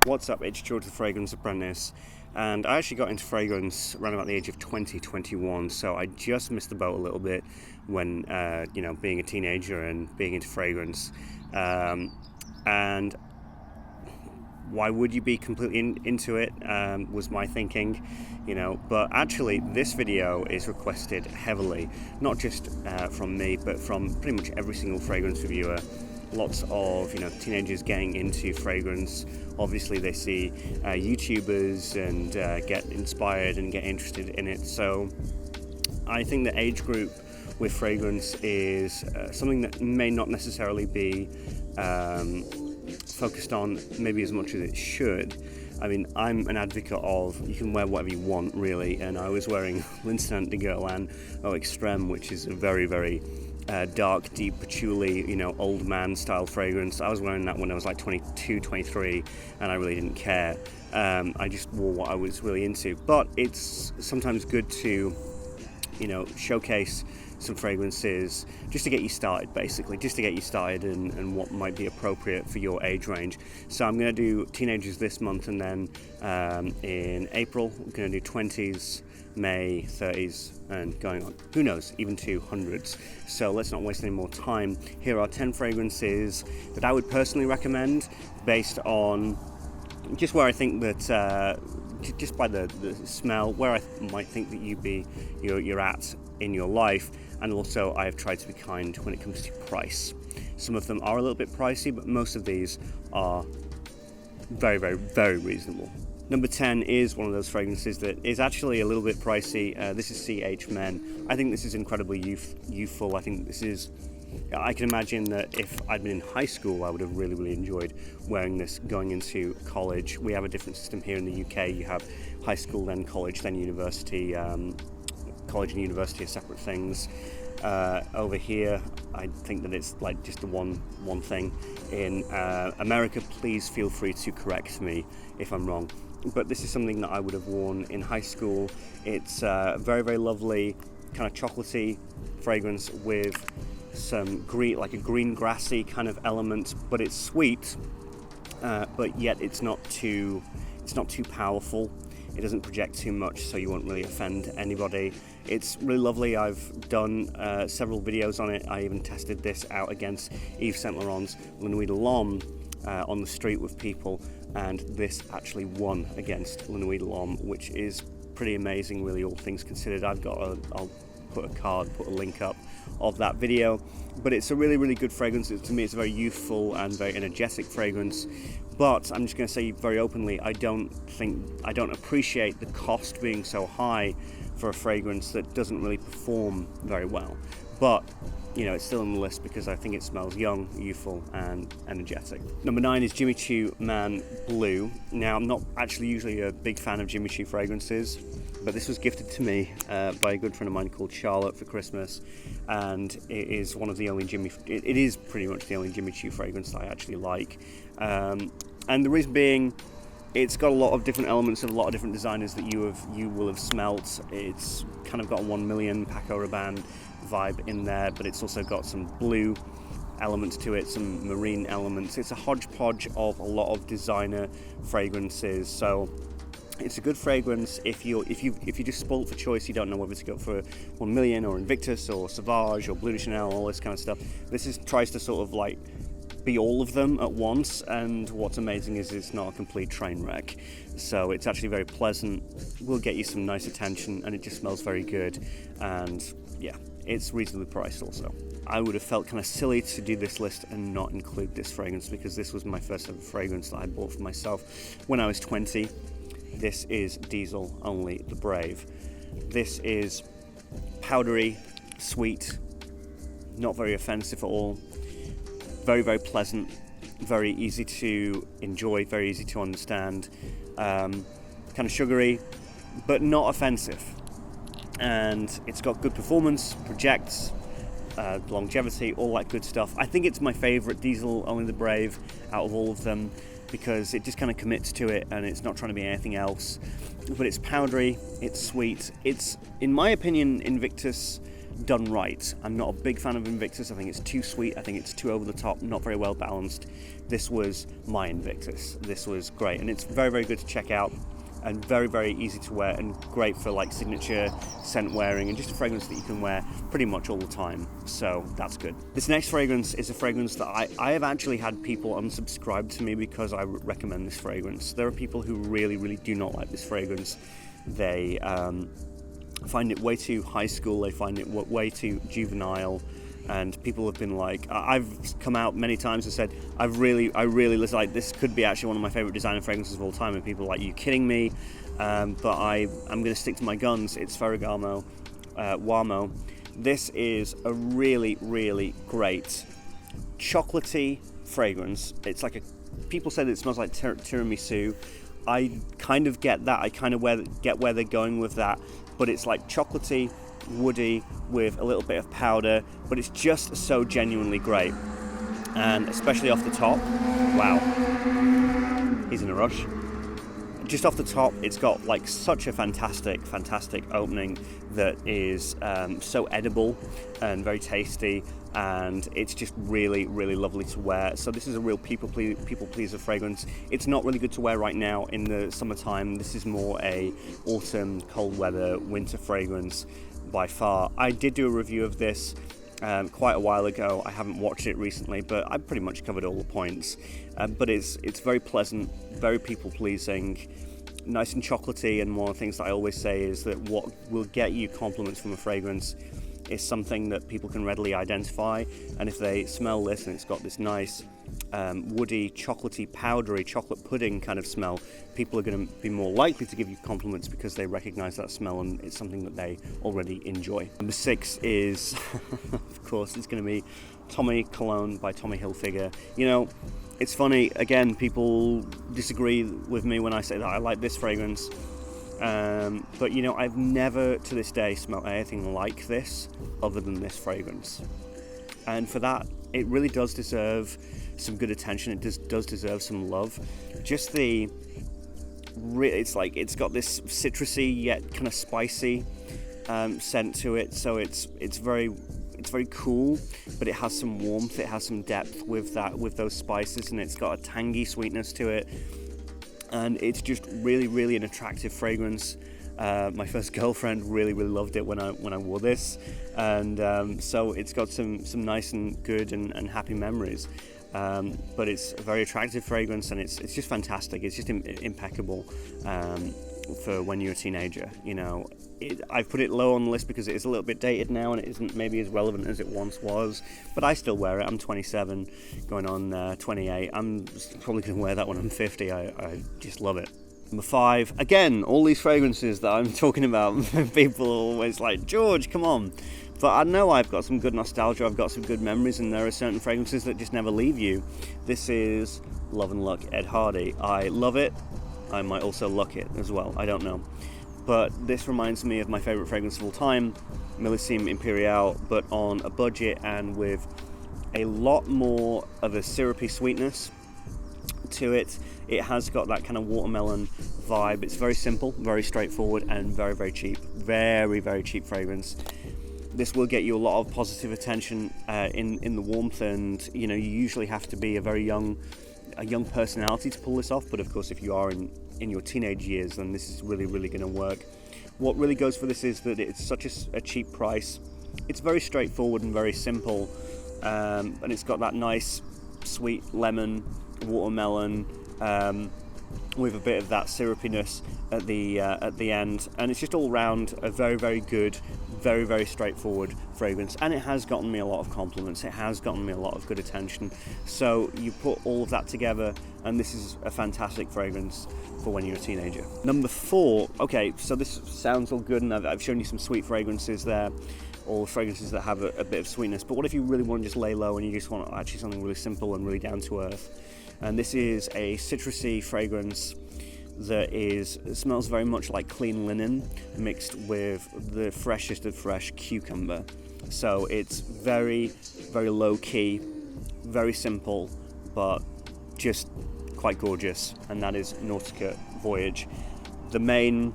What's up, it's CHOO, the Fragrance Apprentice, and I actually got into fragrance around about the age of 21, so I just missed the boat a little bit when, being a teenager and being into fragrance. And why would you be completely into it, was my thinking, but actually this video is requested heavily, not just from me, but from pretty much every single fragrance reviewer. Lots of teenagers getting into fragrance. Obviously they see YouTubers and get inspired and get interested in it. So I think the age group with fragrance is something that may not necessarily be focused on maybe as much as it should. I mean, I'm an advocate of you can wear whatever you want, really, and I was wearing L'Instant de Guerlain Eau Extreme, which is a very, very dark, deep patchouli, old man style fragrance. I was wearing that when I was like 22, 23, and I really didn't care. I just wore what I was really into. But it's sometimes good to, showcase some fragrances just to get you started, basically, and what might be appropriate for your age range. So I'm going to do teenagers this month, and then in April, I'm going to do 20s, May, 30s, and going on, who knows, even to hundreds. So let's not waste any more time. Here are 10 fragrances that I would personally recommend based on just where I think that, just by the smell, where I might think that you're at in your life. And also I have tried to be kind when it comes to price. Some of them are a little bit pricey, but most of these are very, very, very reasonable. Number 10 is one of those fragrances that is actually a little bit pricey. This is CH Men. I think this is incredibly youthful. I can imagine that if I'd been in high school, I would have really, really enjoyed wearing this going into college. We have a different system here in the UK. You have high school, then college, then university. College and university are separate things. Over here, I think that it's like just the one thing. In America, please feel free to correct me if I'm wrong. But this is something that I would have worn in high school. It's very, very lovely, kind of chocolatey fragrance with some green, like a green grassy kind of element, but it's sweet, but yet it's not too powerful. It doesn't project too much, so you won't really offend anybody. It's really lovely. I've done several videos on it. I even tested this out against Yves Saint Laurent's La Nuit de l'Homme on the street with people, and this actually won against La Nuit de l'Homme, which is pretty amazing, really, all things considered. I'll put a link up of that video, but it's a really, really good fragrance. To me, it's a very youthful and very energetic fragrance. But I'm just going to say very openly, I don't appreciate the cost being so high for a fragrance that doesn't really perform very well. But it's still on the list because I think it smells young, youthful, and energetic. Number 9 is Jimmy Choo Man Blue. Now, I'm not actually usually a big fan of Jimmy Choo fragrances, but this was gifted to me by a good friend of mine called Charlotte for Christmas, and it is one of the only it is pretty much the only Jimmy Choo fragrance that I actually like. And the reason being, it's got a lot of different elements of a lot of different designers that you will have smelt. It's kind of got a 1 million Paco Rabanne vibe in there, but it's also got some blue elements to it, some marine elements. It's a hodgepodge of a lot of designer fragrances. So it's a good fragrance if you just spoiled for choice. You don't know whether to go for 1 million or Invictus or Sauvage or Bleu de Chanel, all this kind of stuff. This tries to sort of like be all of them at once, and what's amazing is it's not a complete train wreck. So it's actually very pleasant, will get you some nice attention, and it just smells very good. And yeah, it's reasonably priced also. I would have felt kind of silly to do this list and not include this fragrance, because this was my first ever fragrance that I bought for myself when I was 20. This is Diesel Only the Brave. This is powdery, sweet, not very offensive at all. Very, very pleasant, very easy to enjoy, very easy to understand, kind of sugary, but not offensive. And it's got good performance, projects, longevity, all that good stuff. I think it's my favorite Diesel Only the Brave out of all of them, because it just kind of commits to it and it's not trying to be anything else. But it's powdery, it's sweet, it's, in my opinion, Invictus done right. I'm not a big fan of Invictus. I think it's too sweet. I think it's too over the top, not very well balanced. This was my Invictus. This was great, and it's very, very good to check out, and very, very easy to wear, and great for like signature scent wearing, and just a fragrance that you can wear pretty much all the time. So that's good. This next fragrance is a fragrance that I have actually had people unsubscribe to me because I recommend this fragrance. There are people who really, really do not like this fragrance. They find it way too high school. They find it way too juvenile. And people have been like, I've come out many times and said, I really like, this could be actually one of my favorite designer fragrances of all time. And people are like, you kidding me? But I'm going to stick to my guns. It's Ferragamo, UOMO. This is a really, really great chocolatey fragrance. It's like people say that it smells like tiramisu. I kind of get that. I kind of get where they're going with that. But it's like chocolatey, woody, with a little bit of powder, but it's just so genuinely great. And especially off the top, wow, he's in a rush. Just off the top, it's got like such a fantastic opening that is so edible and very tasty, and it's just really, really lovely to wear. So this is a real people pleaser fragrance. It's not really good to wear right now in the summertime. This is more a autumn, cold weather, winter fragrance by far. I did do a review of this quite a while ago. I haven't watched it recently, but I pretty much covered all the points. But it's very pleasant, very people pleasing, nice and chocolatey. And one of the things that I always say is that what will get you compliments from a fragrance is something that people can readily identify. And if they smell this and it's got this nice woody, chocolatey, powdery, chocolate pudding kind of smell, people are going to be more likely to give you compliments because they recognize that smell and it's something that they already enjoy. Number 6 is, of course, it's going to be Tommy Cologne by Tommy Hilfiger. You know, it's funny, again, people disagree with me when I say that I like this fragrance. But you know, I've never to this day smelled anything like this other than this fragrance. And for that, it really does deserve some good attention. It does deserve some love. Just it's like it's got this citrusy yet kind of spicy scent to it. So it's very cool, but it has some warmth. It has some depth with those spices, and it's got a tangy sweetness to it. And it's just really, really an attractive fragrance. My first girlfriend really, really loved it when I wore this, and so it's got some nice and good and happy memories. But it's a very attractive fragrance, and it's just fantastic. It's just impeccable for when you're a teenager. You know, I've put it low on the list because it is a little bit dated now, and it isn't maybe as relevant as it once was. But I still wear it. I'm 27, going on 28. I'm probably going to wear that when I'm 50. I just love it. Number 5, again, all these fragrances that I'm talking about, people are always like, George, come on. But I know I've got some good nostalgia, I've got some good memories, and there are certain fragrances that just never leave you. This is Love and Luck Ed Hardy. I love it. I might also luck it as well, I don't know. But this reminds me of my favorite fragrance of all time, Millésime Impérial, but on a budget and with a lot more of a syrupy sweetness to it. It has got that kind of watermelon vibe. It's very simple, very straightforward, and very, very cheap. Very, very cheap fragrance. This will get you a lot of positive attention in the warmth, and you know, you usually have to be a young personality to pull this off. But of course, if you are in your teenage years, then this is really, really going to work. What really goes for this is that it's such a cheap price. It's very straightforward and very simple, and it's got that nice sweet lemon, watermelon, with a bit of that syrupiness at the end, and it's just all round a very, very good, very, very straightforward fragrance. And it has gotten me a lot of compliments. It has gotten me a lot of good attention. So you put all of that together, and this is a fantastic fragrance for when you're a teenager. Number 4. Okay, so this sounds all good, and I've shown you some sweet fragrances there, or fragrances that have a bit of sweetness. But what if you really want to just lay low and you just want actually something really simple and really down to earth? And this is a citrusy fragrance that smells very much like clean linen mixed with the freshest of fresh cucumber. So it's very, very low key, very simple, but just quite gorgeous. And that is Nautica Voyage. The main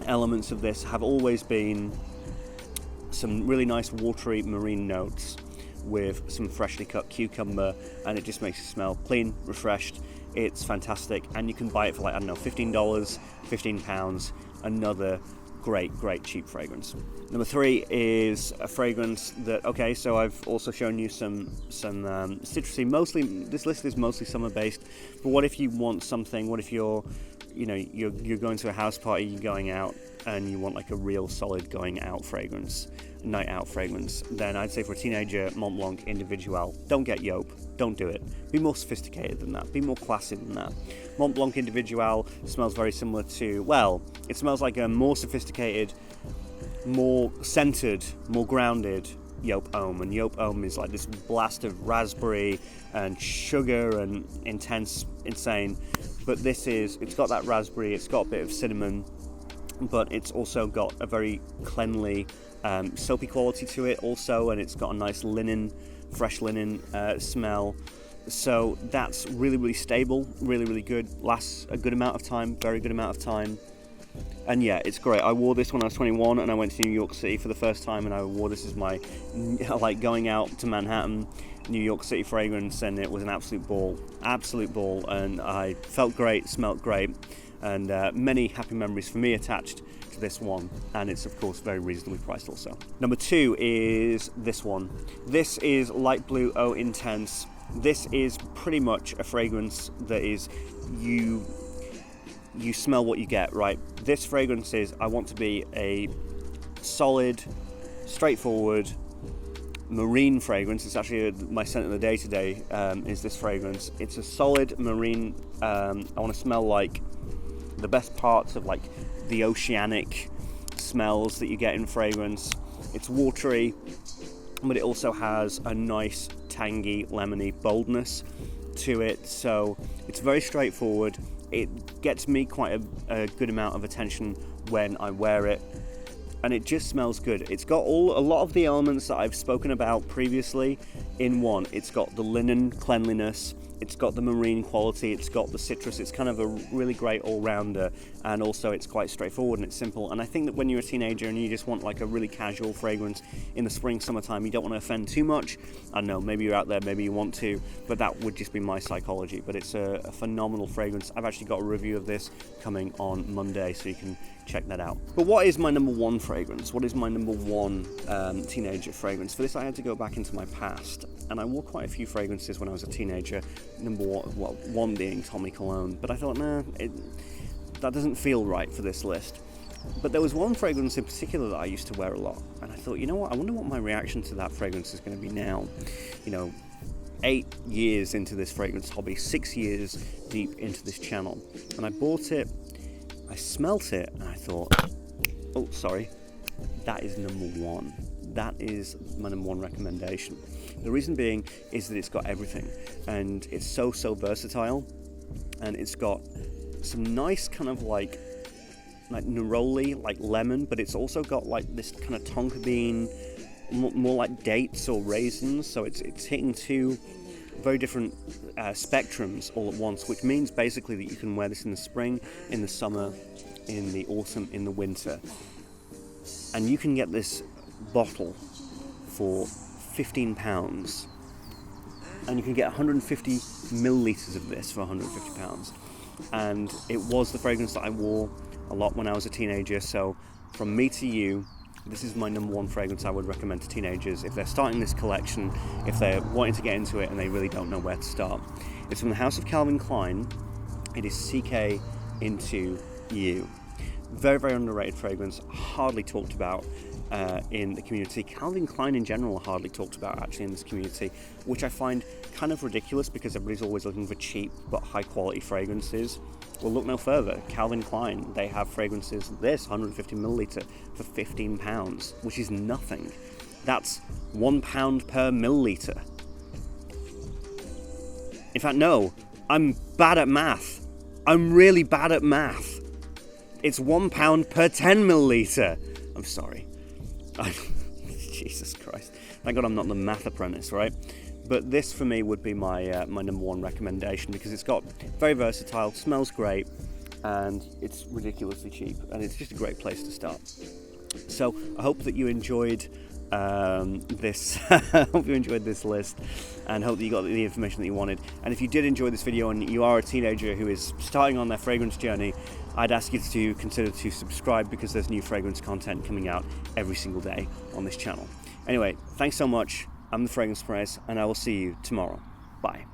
elements of this have always been some really nice watery marine notes with some freshly cut cucumber, and it just makes it smell clean, refreshed. It's fantastic, and you can buy it for like, I don't know, $15, £15, another great cheap fragrance. Number 3 is a fragrance that, okay, so I've also shown you some citrusy, mostly, this list is mostly summer based, but what if you want something, what if you're going to a house party, you're going out, and you want like a real solid going out fragrance, night out fragrance, then I'd say for a teenager, Mont Blanc Individual. Don't get Yope, don't do it. Be more sophisticated than that, be more classy than that. Mont Blanc Individual smells very similar to, well, it smells like a more sophisticated, more centered, more grounded Yope Homme, and Yope Homme is like this blast of raspberry and sugar and intense, insane, but it's got that raspberry, it's got a bit of cinnamon, but it's also got a very cleanly, soapy quality to it also, and it's got a nice linen, fresh linen smell. So that's really stable, really good, lasts a good amount of time, very good amount of time. And yeah, it's great. I wore this when I was 21 and I went to New York City for the first time, and I wore this as my, like, going out to Manhattan, New York City fragrance, and it was an absolute ball, and I felt great, smelled great, and many happy memories for me attached to this one, and it's of course very reasonably priced also. Number 2 is this one. This is Light Blue Eau Intense. This is pretty much a fragrance that is, you smell what you get, right? This fragrance is, I want to be a solid, straightforward marine fragrance. It's actually my scent of the day today, is this fragrance. It's a solid marine, I want to smell like the best parts of like the oceanic smells that you get in fragrance. It's watery, but it also has a nice tangy, lemony boldness to it, so it's very straightforward. It gets me quite a good amount of attention when I wear it, and it just smells good. It's got a lot of the elements that I've spoken about previously in one. It's got the linen cleanliness, it's got the marine quality, it's got the citrus. It's kind of a really great all-rounder, and also it's quite straightforward and it's simple. And I think that when you're a teenager and you just want like a really casual fragrance in the spring, summertime, you don't want to offend too much. I don't know, maybe you're out there, maybe you want to, but that would just be my psychology. But it's a phenomenal fragrance. I've actually got a review of this coming on Monday, so you can check that out. But what is my number 1 fragrance? What is my number 1 teenager fragrance? For this, I had to go back into my past, and I wore quite a few fragrances when I was a teenager. Number 1 being Tommy Cologne, but I thought, nah, that doesn't feel right for this list. But there was one fragrance in particular that I used to wear a lot, and I thought, you know what, I wonder what my reaction to that fragrance is going to be now. 8 years into this fragrance hobby, 6 years deep into this channel, and I bought it, I smelt it, and I thought, oh, sorry, that is number 1. That is my number 1 recommendation. The reason being is that it's got everything, and it's so versatile, and it's got some nice kind of like neroli, like lemon, but it's also got like this kind of tonka bean, more like dates or raisins, so it's hitting 2 very different spectrums all at once, which means basically that you can wear this in the spring, in the summer, in the autumn, in the winter, and you can get this bottle for £15, and you can get 150 millilitres of this for £150, and it was the fragrance that I wore a lot when I was a teenager. So from me to you, this is my number 1 fragrance I would recommend to teenagers if they're starting this collection, if they're wanting to get into it and they really don't know where to start. It's from the house of Calvin Klein. It is CK Into You. Very underrated fragrance, hardly talked about in the community. Calvin Klein in general are hardly talked about actually in this community, which I find kind of ridiculous because everybody's always looking for cheap but high quality fragrances. Well, look no further. Calvin Klein, they have fragrances, this 150 milliliter for £15, which is nothing. That's £1 per milliliter. In fact, no, I'm bad at math. I'm really bad at math. It's £1 per 10 milliliter. I'm sorry. Jesus Christ. Thank God I'm not the math apprentice, right? But this for me would be my my number 1 recommendation, because it's got very versatile, smells great, and it's ridiculously cheap, and it's just a great place to start. So I hope that you enjoyed this hope you enjoyed this list, and hope that you got the information that you wanted. And if you did enjoy this video and you are a teenager who is starting on their fragrance journey, I'd ask you to consider to subscribe, because there's new fragrance content coming out every single day on this channel. Anyway, thanks so much. I'm the Fragrance Press, and I will see you tomorrow. Bye.